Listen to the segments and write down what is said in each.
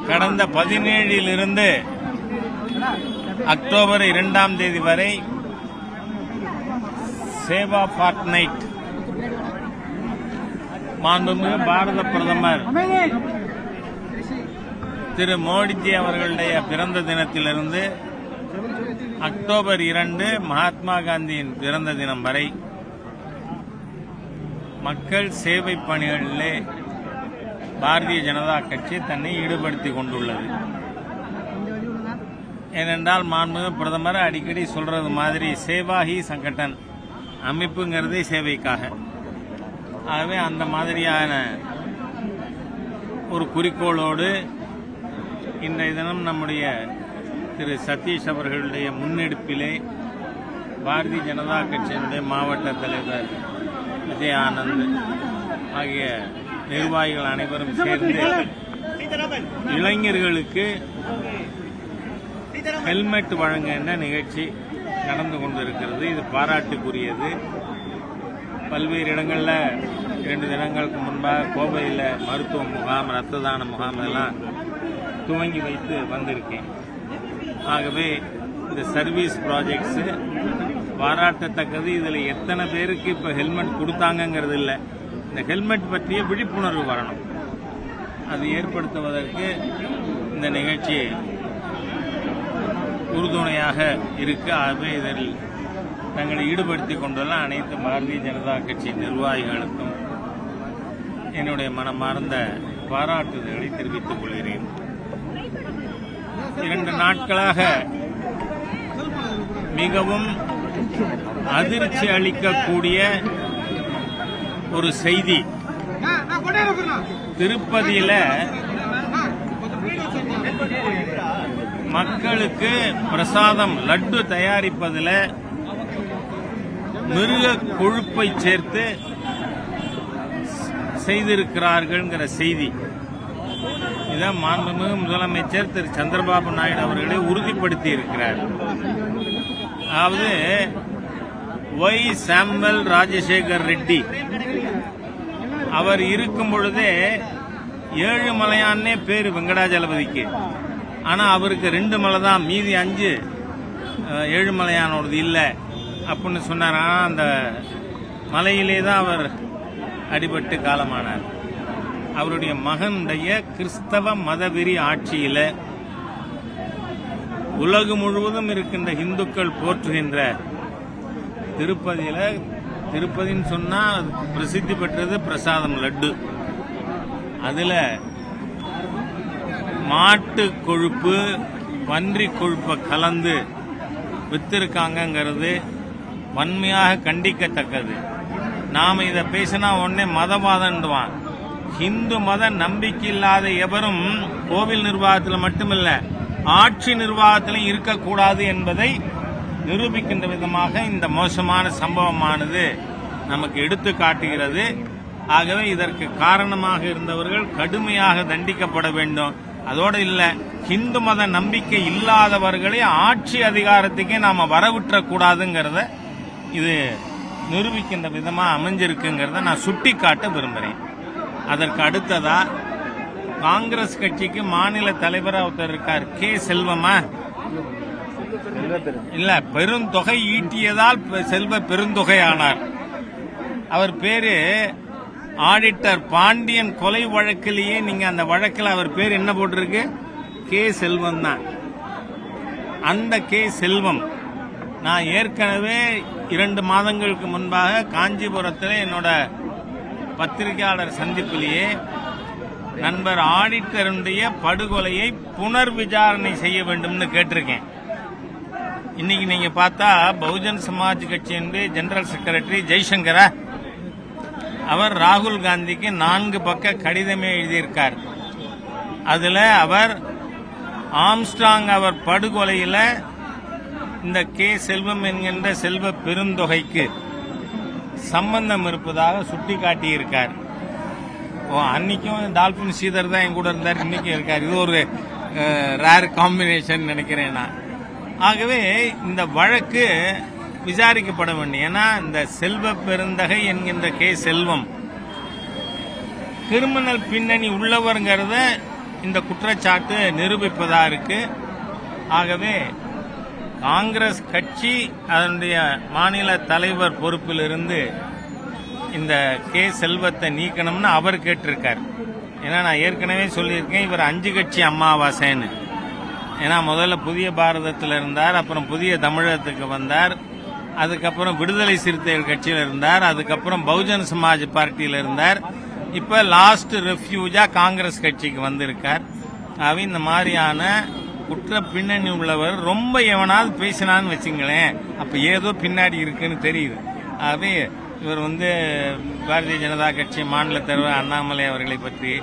கடந்த 17 அக்டோபர் 2 வரை சேவா ஃபார்ட்நைட் மாண்புமிகு பாரத பிரதமர் திரு மோடிஜி அவர்களுடைய பிறந்த தினத்திலிருந்து அக்டோபர் 2 மகாத்மா காந்தியின் பிறந்த தினம் வரை மக்கள் சேவை பணிகளிலே பாரதிய ஜனதா கட்சி தன்னை ஈடுபடுத்திக் கொண்டுள்ளது. ஏனென்றால் மாண்புமிகு பிரதமர் அடிக்கடி சொல்றது மாதிரி சேவா ஹி சங்கடன், அமைப்புங்கிறதே சேவைக்காக. ஆகவே அந்த மாதிரியான ஒரு குறிக்கோளோடு இன்றைய தினம் நம்முடைய திரு சதீஷ் அவர்களுடைய முன்னெடுப்பிலே பாரதிய ஜனதா கட்சியினுடைய மாவட்ட தலைவர் விஜய் ஆனந்த் ஆகிய நிர்வாகிகள் அனைவரும் சேர்ந்து இளைஞர்களுக்கு ஹெல்மெட் வழங்குகின்ற நிகழ்ச்சி நடந்து கொண்டிருக்கிறது. இது பாராட்டுக்குரியது. பல்வேறு இடங்களில் 2 தினங்களுக்கு முன்பாக கோவையில் மருத்துவ முகாம், ரத்த தான முகாம் எல்லாம் துவங்கி வைத்து வந்திருக்கேன். ஆகவே இந்த சர்வீஸ் ப்ராஜெக்ட்ஸ் பாராட்டத்தக்கது. இதில் எத்தனை பேருக்கு இப்போ ஹெல்மெட் கொடுத்தாங்கங்கிறது இல்லை, இந்த ஹெல்மெட் பற்றிய விழிப்புணர்வு வரணும். அது ஏற்படுத்துவதற்கு இந்த நிகழ்ச்சி உறுதுணையாக இருக்கு. ஆகவே இதில் தங்களை ஈடுபடுத்திக் கொண்டுள்ள அனைத்து பாரதிய ஜனதா கட்சி நிர்வாகிகளுக்கும் என்னுடைய மனமார்ந்த பாராட்டுதல்களை தெரிவித்துக் கொள்கிறேன். 2 நாட்களாக மிகவும் அதிர்ச்சி அளிக்கக்கூடிய ஒரு செய்தி. திருப்பதியில மக்களுக்கு பிரசாதம் லட்டு தயாரிப்பதில் மிருக கொழுப்பை சேர்த்து செய்திருக்கிறார்கள் செய்தி. இதான் மாண்புமிகு முதலமைச்சர் திரு சந்திரபாபு நாயுடு அவர்களை உறுதிப்படுத்தி இருக்கிறார். அதாவது ஒய் சாமுவேல் ராஜசேகர் ரெட்டி அவர் இருக்கும் பொழுதே 7 மலையான்னே பேரு வெங்கடாஜலபதிக்கு. ஆனா அவருக்கு 2 மலை தான், மீதி 5 7 மலையானோடது இல்லை அப்படின்னு சொன்னார். ஆனால் அந்த மலையிலே தான் அவர் அடிபட்டு காலமானார். அவருடைய மகனுடைய கிறிஸ்தவ மதவெறி ஆட்சியில உலகம் முழுவதும் இருக்கின்ற இந்துக்கள் போற்றுகின்ற திருப்பதின்னு சொன்னா பிரசித்தி பெற்றது பிரசாதம் லட்டு. அதுல மாட்டு கொழுப்பு பன்றி கொழுப்பை கலந்து வித்திருக்காங்கிறது வன்மையாக கண்டிக்கத்தக்கது. நாம இதை பேசினா உடனே மதவாதம்டுவான். ஹிந்து மத நம்பிக்கை இல்லாத எவரும் கோவில் நிர்வாகத்தில் மட்டுமில்ல ஆட்சி நிர்வாகத்திலும் இருக்கக்கூடாது என்பதை நிரூபிக்கின்ற விதமாக இந்த மோசமான சம்பவமானது நமக்கு எடுத்து காட்டுகிறது. ஆகவே இதற்கு காரணமாக இருந்தவர்கள் கடுமையாக தண்டிக்கப்பட வேண்டும். அதோடு இல்ல, ஹிந்து மத நம்பிக்கை இல்லாதவர்களை ஆட்சி அதிகாரத்துக்கே நாம வரவிட்டக்கூடாதுங்கிறத இது நிரூபிக்கின்ற விதமா அமைஞ்சிருக்குங்கிறத நான் சுட்டி காட்ட விரும்புறேன். அதற்கு அடுத்ததா காங்கிரஸ் கட்சிக்கு மாநில தலைவராக ஒருத்தர் இருக்கார், கே செல்வமா இல்ல, பெருந்தொகை ஈட்டியதால் செல்வ பெருந்தொகை ஆனார். அவர் பேரு ஆடிட்டர் பாண்டியன் கொலை வழக்கிலேயே நீங்க அந்த வழக்கில் அவர் பேர் என்ன போட்டிருக்கு? கே செல்வம் தான். அந்த கே செல்வம் நான் ஏற்கனவே 2 மாதங்களுக்கு முன்பாக காஞ்சிபுரத்தில் என்னோட பத்திரிகையாளர் சந்திப்பிலேயே நண்பர் ஆடிட்டருடைய படுகொலையை புனர் விசாரணை செய்ய வேண்டும்னு கேட்டிருக்கேன். இன்னைக்கு நீங்க பார்த்தா பகுஜன் சமாஜ் கட்சியினுடைய ஜெனரல் செக்ரட்டரி ஜெய்சங்கரா அவர் ராகுல் காந்திக்கு 4 பக்க கடிதமே எழுதியிருக்கார். அதுல அவர் ஆம்ஸ்ட்ராங் அவர் படுகொலையில இந்த கே செல்வம் என்கின்ற செல்வ பெருந்தொகைக்கு சம்பந்தம் இருப்பதாக சுட்டிக்காட்டியிருக்கார். அன்னைக்கும் டால்பின் ஸ்ரீதர் தான் என் கூட இருந்தார், இன்னைக்கும் இருக்கார். இது ஒரு ரேர் காம்பினேஷன் நினைக்கிறேன் நான். ஆகவே இந்த வழக்கு விசாரிக்கப்பட வேண்டும். ஏன்னா இந்த செல்வ பெருந்தகை என்கின்ற கே செல்வம் கிரிமினல் பின்னணி உள்ளவர்ங்கிறத இந்த குற்றச்சாட்டு நிரூபிப்பதா இருக்கு. ஆகவே காங்கிரஸ் கட்சி அதனுடைய மாநில தலைவர் பொறுப்பிலிருந்து இந்த கே செல்வத்தை நீக்கணும்னு அவர் கேட்டிருக்கார். ஏன்னா நான் ஏற்கனவே சொல்லியிருக்கேன், இவர் 5 கட்சி அமாவாசைன்னு. ஏன்னா முதல்ல புதிய பாரதத்தில் இருந்தார், அப்புறம் புதிய தமிழகத்துக்கு வந்தார், அதுக்கப்புறம் விடுதலை சிறுத்தைகள் கட்சியில் இருந்தார், அதுக்கப்புறம் பகுஜன் சமாஜ் பார்ட்டியில் இருந்தார், இப்ப லாஸ்ட் ரெஃப்யூஜா காங்கிரஸ் கட்சிக்கு வந்திருக்கார். இந்த மாதிரியான குற்ற பின்னணி உள்ளவர் ரொம்ப எவனாவது பேசினான்னு வச்சுங்களேன், அப்ப ஏதோ பின்னாடி இருக்குன்னு தெரியுது. ஆகவே இவர் பாரதிய ஜனதா கட்சி மாநில தலைவர் அண்ணாமலை அவர்களை பற்றி,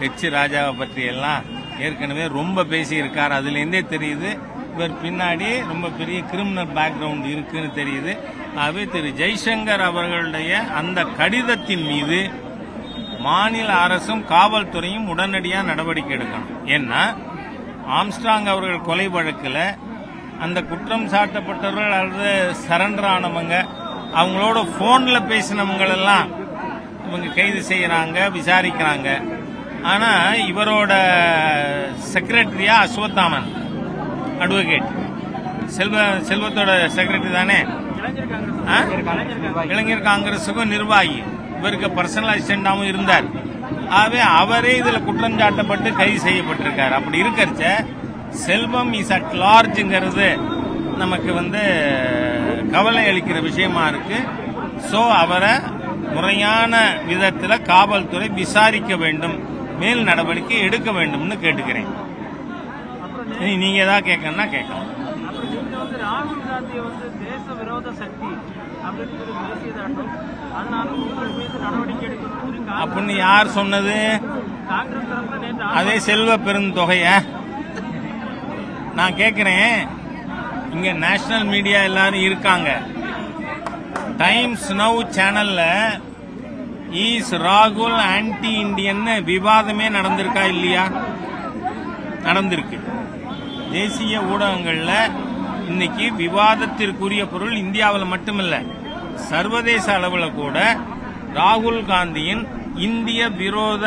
ஹெச் ராஜாவை பற்றி எல்லாம் ஏற்கனவே ரொம்ப பேசியிருக்கார். அதுலேருந்தே தெரியுது இவர் பின்னாடி ரொம்ப பெரிய கிரிமினல் பேக்ரவுண்ட் இருக்குன்னு தெரியுது. ஆகவே திரு ஜெய்சங்கர் அவர்களுடைய அந்த கடிதத்தின் மீது மாநில அரசும் காவல்துறையும் உடனடியாக நடவடிக்கை எடுக்கணும். ஏன்னா ஆம்ஸ்ட்ராங் அவர்கள் கொலை வழக்கில் அந்த குற்றம் சாட்டப்பட்டவர்கள் அல்லது சரண்டர் ஆனவங்க, அவங்களோட போன்ல பேசினவங்களெல்லாம் இவங்க கைது செய்யறாங்க, விசாரிக்கிறாங்க. ஆனா இவரோட செக்ரட்டரியா அஸ்வத்தாமன் அட்வொகேட், செல்வத்தோட செக்ரட்டரி தானே, இளைஞர் காங்கிரசுக்கும் நிர்வாகி, இவருக்கு பர்சனல் அசிஸ்டண்டாவும் இருந்தார். ஆகவே அவரே இதுல குற்றம் சாட்டப்பட்டு கைது செய்யப்பட்டிருக்காரு. அப்படி இருக்கிறச்ச செல்வம் இஸ் அட் லார்ஜ்ங்கிறது நமக்கு கவலை அளிக்கிற விஷயமா இருக்கு. சோ அவரை முறையான விதத்தில் காவல்துறை விசாரிக்க வேண்டும், மேல் நடவடிக்கை எடுக்க வேண்டும்னு கேட்டுக்கிறேன். நீங்க ஏதாவது கேட்கணும்னா கேட்கலாம். ராகுல் காந்தி தேச விரோத சக்தி அப்படின்னு யார் சொன்னது? அதே செல்வ பெருந்தொகைய நான் கேட்கிறேன். இங்க நேஷனல் மீடியா எல்லாரும் இருக்காங்க. டைம்ஸ் நவ் சேனல்ல ஈஸ் ராகுல் ஆன்டி இண்டியன் விவாதமே நடந்திருக்கா இல்லையா? நடந்திருக்கு. தேசிய ஊடகங்கள்ல இன்னைக்கு விவாதத்திற்குரிய பொருள் இந்தியாவில் மட்டுமல்ல, சர்வதேச அளவில் கூட ராகுல் காந்தியின் இந்திய விரோத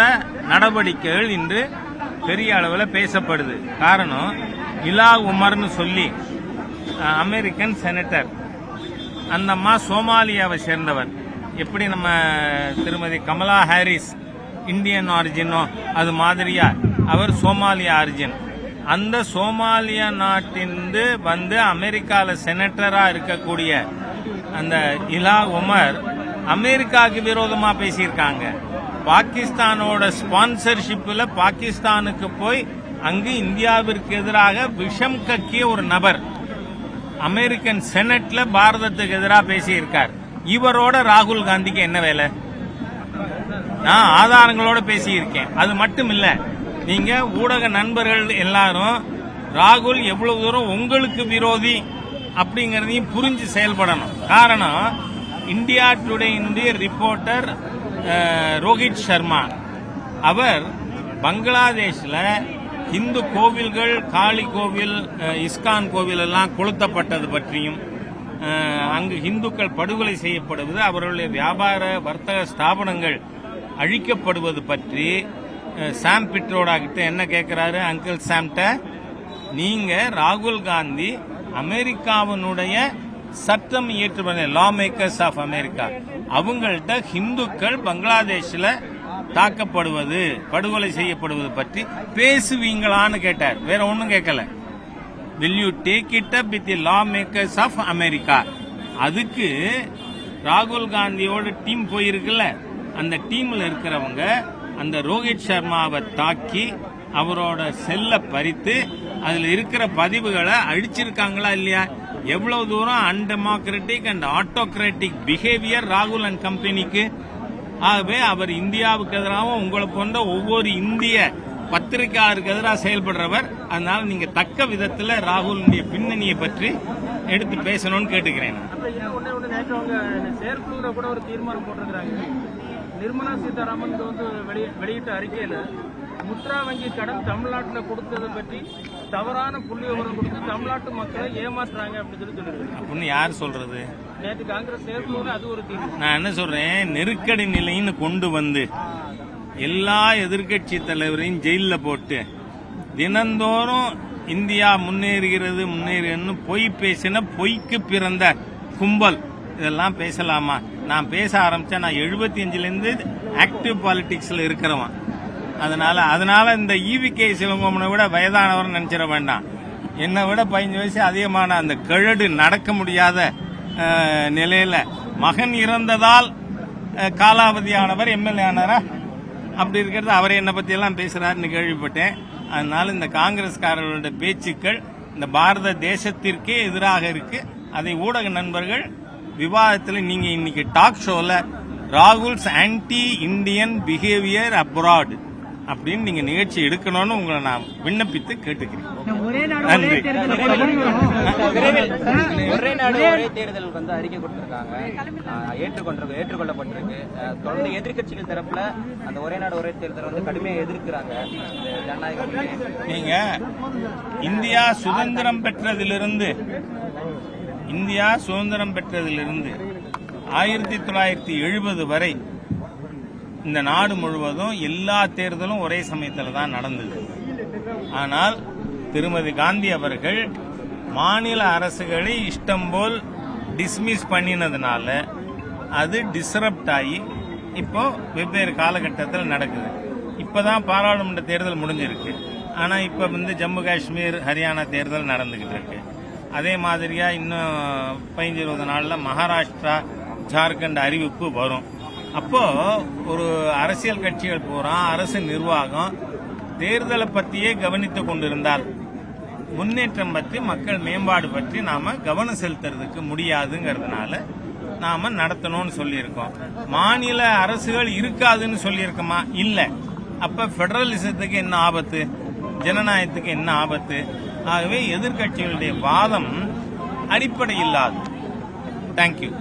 நடவடிக்கைகள் இன்று பெரிய அளவில் பேசப்படுது. காரணம், இலா உமர்னு சொல்லி அமெரிக்கன் செனட்டர், அந்த அம்மா சோமாலியாவை சேர்ந்தவர். எப்படி நம்ம திருமதி கமலா ஹாரிஸ் இந்தியன் ஆரிஜினோ அது மாதிரியா அவர் சோமாலியா ஆரிஜின். அந்த சோமாலியா நாட்டிலிருந்து அமெரிக்கால செனட்டரா இருக்கக்கூடிய அந்த இலா உமர் அமெரிக்காவுக்கு விரோதமா பேசியிருக்காங்க. பாகிஸ்தானோட ஸ்பான்சர்ஷிப்ல பாகிஸ்தானுக்கு போய் அங்கு இந்தியாவிற்கு எதிராக விஷம் கக்கிய ஒரு நபர் அமெரிக்கன் செனட்ல பாரதத்துக்கு எதிராக பேசியிருக்கார். இவரோட ராகுல் காந்திக்கு என்ன வேலை? நான் ஆதாரங்களோட பேசியிருக்கேன். அது மட்டும் இல்ல, நீங்க ஊடக நண்பர்கள் எல்லாரும் ராகுல் எவ்வளவு தூரம் உங்களுக்கு விரோதி அப்படிங்கறதையும் புரிஞ்சு செயல்படணும். காரணம், India today reporter Rohit Sharma அவர் பங்களாதேஷ்ல இந்து கோவில்கள், காளி கோவில், இஸ்கான் கோவில் எல்லாம் கொளுத்தப்பட்டது பற்றியும், அங்கு இந்துக்கள் படுகொலை செய்யப்படுவது, அவர்களுடைய வியாபார வர்த்தக ஸ்தாபனங்கள் அழிக்கப்படுவது பற்றி சாம் பிட்ரோடா கிட்ட என்ன கேட்கிறாரு? அங்கிள் சாம்கிட்ட, நீங்க ராகுல் காந்தி அமெரிக்காவினுடைய சட்டம் இயற்றுவதை லா மேக்கர்ஸ் ஆஃப் அமெரிக்கா அவங்கள்ட்ட இந்துக்கள் பங்களாதேஷ்ல தாக்கப்படுவது, படுகொலை செய்யப்படுவது பற்றி பேசுவீங்களான்னு கேட்டார். வேற ஒன்னும் கேட்கல. will you take it up with the lawmakers of America? அதுக்கு ராகுல் காந்தியோட டீம் போயிருக்குல்ல, அந்த டீம்ல இருக்கிறவங்க அந்த ரோஹித் சர்மாவை தாக்கி அவரோட செல்ல பறித்து அதுல இருக்கிற பதிவுகளை அழிச்சிருக்காங்களா இல்லையா? எவ்வளவு தூரம் அன்டெமோக்ராட்டிக் அண்ட் ஆட்டோகிராட்டிக் பிஹேவியர் ராகுல் அண்ட் கம்பெனிக்கு. ஆகவே அவர் இந்தியாவுக்கு எதிராகவும் உங்களை போன்ற ஒவ்வொரு இந்திய பத்திரிகையாளருக்கு எதிராக செயல்படுறவர். அதனால நீங்க தக்க விதத்தில் ராகுலுடைய பின்னணியை பற்றி எடுத்து பேசணும்னு கேட்டுக்கிறேன். செயற்குழுல கூட ஒரு தீர்மானம் போட்டிருக்கிறாங்க. நிர்மலா சீதாராமன் வெளியிட்ட அறிக்கையில முத்ரா வங்கி கடன் தமிழ்நாட்டில் கொடுத்ததை பற்றி தவறான புள்ளி விவரம் கொடுத்து தமிழ்நாட்டு மக்களை ஏமாற்றுறாங்க அப்படின்னு சொல்லிருக்காங்க. அப்படின்னு யார் சொல்றது? நேற்று காங்கிரஸ் செயற்குழு அது ஒரு தீர்வு. நான் என்ன சொல்றேன், நெருக்கடி நிலைன்னு கொண்டு வந்து எல்லா எதிர்கட்சி தலைவரையும் ஜெயில போட்டு தினந்தோறும் இந்தியா முன்னேறுகிறது பொய் பேசின பொய்க்கு பிறந்த கும்பல் இதெல்லாம் பேசலாமா? நான் பேச ஆரம்பிச்சா நான் 75லேருந்து ஆக்டிவ் பாலிடிக்ஸ்ல இருக்கிறவன். அதனால இந்த ஈவிகே சிவங்கோமனை விட வயதானவர் நினைச்சிட வேண்டாம். என்னை விட 15 வயசு அதிகமான அந்த கழடு நடக்க முடியாத நிலையில மகன் இறந்ததால் காலாவதியானவர் எம்எல்ஏ ஆனாரா? அப்படி இருக்கிறது அவரை என்னை பத்தி எல்லாம் பேசுறாருன்னு கேள்விப்பட்டேன். அதனால இந்த காங்கிரஸ்காரர்களுடைய பேச்சுக்கள் இந்த பாரத தேசத்திற்கே எதிராக இருக்கு. அதை ஊடக நண்பர்கள் விவாதத்தில் நீங்க இன்னைக்கு டாக் ஷோல Rahul's anti Indian behaviour abroad அப்படின்னு நீங்க நிகழ்ச்சி எடுக்கணும்னு உங்களை நான் விண்ணப்பித்து கேட்டுக்கிறேன். நன்றி. ஒரே நாடு ஒரே தேர்தல் வந்து அறிக்கை கொடுத்திருக்காங்க, ஏற்றுக்கொள்ளப்பட்டிருக்கு. தொடர்ந்து எதிர்கட்சிகள் தரப்புல அந்த ஒரே நாடு ஒரே தேர்தல் வந்து கடுமையாக எதிர்க்கிறாங்க. நீங்க இந்தியா சுதந்திரம் பெற்றதிலிருந்து 1970 வரை இந்த நாடு முழுவதும் எல்லா தேர்தலும் ஒரே சமயத்தில் தான் நடந்தது. ஆனால் திருமதி காந்தி அவர்கள் மாநில அரசுகளை இஷ்டம் போல் டிஸ்மிஸ் பண்ணினதுனால அது டிஸ்ரப்ட் ஆகி இப்போ வெவ்வேறு காலகட்டத்தில் நடக்குது. இப்பதான் பாராளுமன்ற தேர்தல் முடிஞ்சிருக்கு. ஆனா இப்ப ஜம்மு காஷ்மீர் ஹரியானா தேர்தல் நடந்துகிட்டு இருக்கு. அதே மாதிரியா இன்னும் 15-20 நாள்ல மகாராஷ்டிரா ஜார்க்கண்ட் அறிவிப்பு வரும். அப்போ ஒரு அரசியல் கட்சிகள் பூரா அரசு நிர்வாகம் தேர்தலை பற்றியே கவனித்துக் கொண்டிருந்தால் முன்னேற்றம் பற்றி மக்கள் மேம்பாடு பற்றி நாம கவனம் செலுத்துறதுக்கு முடியாதுங்கிறதுனால நாம நடத்தணும்னு சொல்லியிருக்கோம். மாநில அரசுகள் இருக்காதுன்னு சொல்லியிருக்கோமா? இல்ல. அப்ப பெடரலிசத்துக்கு என்ன ஆபத்து, ஜனநாயகத்துக்கு என்ன ஆபத்து? ஆகவே எதிர்கட்சிகளுடைய வாதம் அடிப்படை இல்லாது. தேங்க்யூ.